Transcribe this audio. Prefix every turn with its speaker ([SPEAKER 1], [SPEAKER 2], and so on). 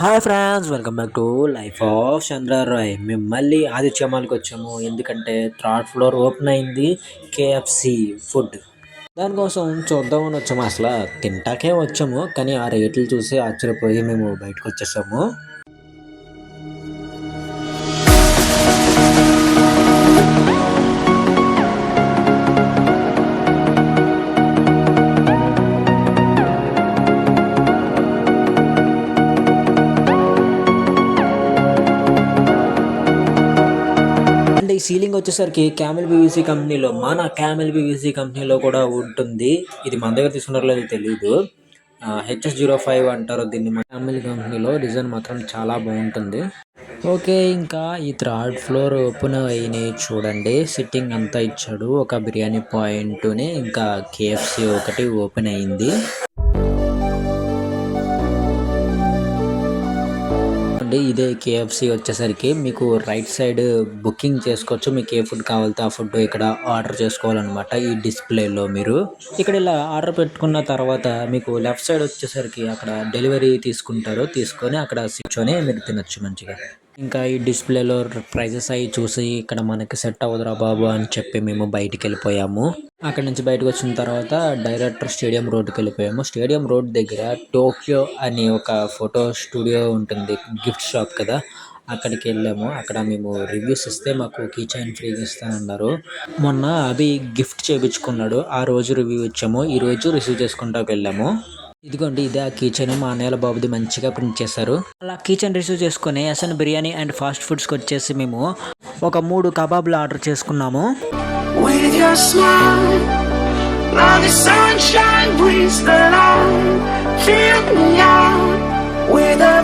[SPEAKER 1] Hi friends, welcome back to life of Chandra Roy. మేము మళ్ళీ ఆదిత్య మాల్కి వచ్చాము. ఎందుకంటే థర్డ్ ఫ్లోర్ ఓపెన్ అయింది కేఎఫ్సి ఫుడ్. దానికోసం చూద్దామని వచ్చాము. అసలు తింటాకే వచ్చాము, కానీ ఆ రేట్లు చూసి ఆశ్చర్యపోయి మేము బయటకు వచ్చేసాము. ఈ సీలింగ్ వచ్చేసరికి క్యామెల్ పీవీసీ కంపెనీలో, మన క్యామెల్ పీవీసీ కంపెనీలో కూడా ఉంటుంది. ఇది మన దగ్గర తీసుకున్నారో లేదో తెలియదు. HS05 అంటారు దీన్ని. క్యామెల్ కంపెనీలో డిజైన్ మాత్రం చాలా బాగుంటుంది. ఓకే, ఇంకా ఈ థర్డ్ ఫ్లోర్ ఓపెన్ అయినాయి చూడండి. సిట్టింగ్ అంతా ఇచ్చాడు. ఒక బిర్యానీ పాయింట్ని, ఇంకా కేఎఫ్సి ఒకటి ఓపెన్ అయింది. ఇదే కేఎఫ్సి వచ్చేసరికి మీకు రైట్ సైడ్ బుకింగ్ చేసుకోవచ్చు. మీకు ఏ ఫుడ్ కావాలితే ఆ ఫుడ్ ఇక్కడ ఆర్డర్ చేసుకోవాలన్నమాట. ఈ డిస్ప్లేలో మీరు ఇక్కడ ఇలా ఆర్డర్ పెట్టుకున్న తర్వాత మీకు లెఫ్ట్ సైడ్ వచ్చేసరికి అక్కడ డెలివరీ తీసుకుంటారు. తీసుకొని అక్కడ కూర్చొని మీరు తినొచ్చు మంచిగా. ఇంకా ఈ డిస్ప్లేలో ప్రైజెస్ అవి చూసి ఇక్కడ మనకి సెట్ అవ్వదురా బాబు అని చెప్పి మేము బయటికి వెళ్ళిపోయాము. అక్కడ నుంచి బయటకు వచ్చిన తర్వాత డైరెక్ట్ స్టేడియం రోడ్డుకి వెళ్ళిపోయాము. స్టేడియం రోడ్ దగ్గర టోక్యో అని ఒక ఫోటో స్టూడియో ఉంటుంది, గిఫ్ట్ షాప్ కదా, అక్కడికి వెళ్ళాము. అక్కడ మేము రివ్యూస్ ఇస్తే మాకు కీ చైన్ ఫ్రీగా ఇస్తానన్నారు. మొన్న అవి గిఫ్ట్ చేయించుకున్నాడు, ఆ రోజు రివ్యూ ఇచ్చాము. ఈ రోజు రిసీవ్ చేసుకుంటా వెళ్ళాము. ఇదిగోండి, ఇదే ఆ కీచెన్ మా నేల బాబుది మంచిగా ప్రింట్ చేశారు. అలా కీచెన్ రిసీవ్ చేసుకుని ఎస్ఎన్ బిర్యానీ అండ్ ఫాస్ట్ ఫుడ్స్కి వచ్చేసి మేము ఒక 3 కబాబ్లు ఆర్డర్ చేసుకున్నాము. With your smile, now the sunshine brings the light, fill me out with a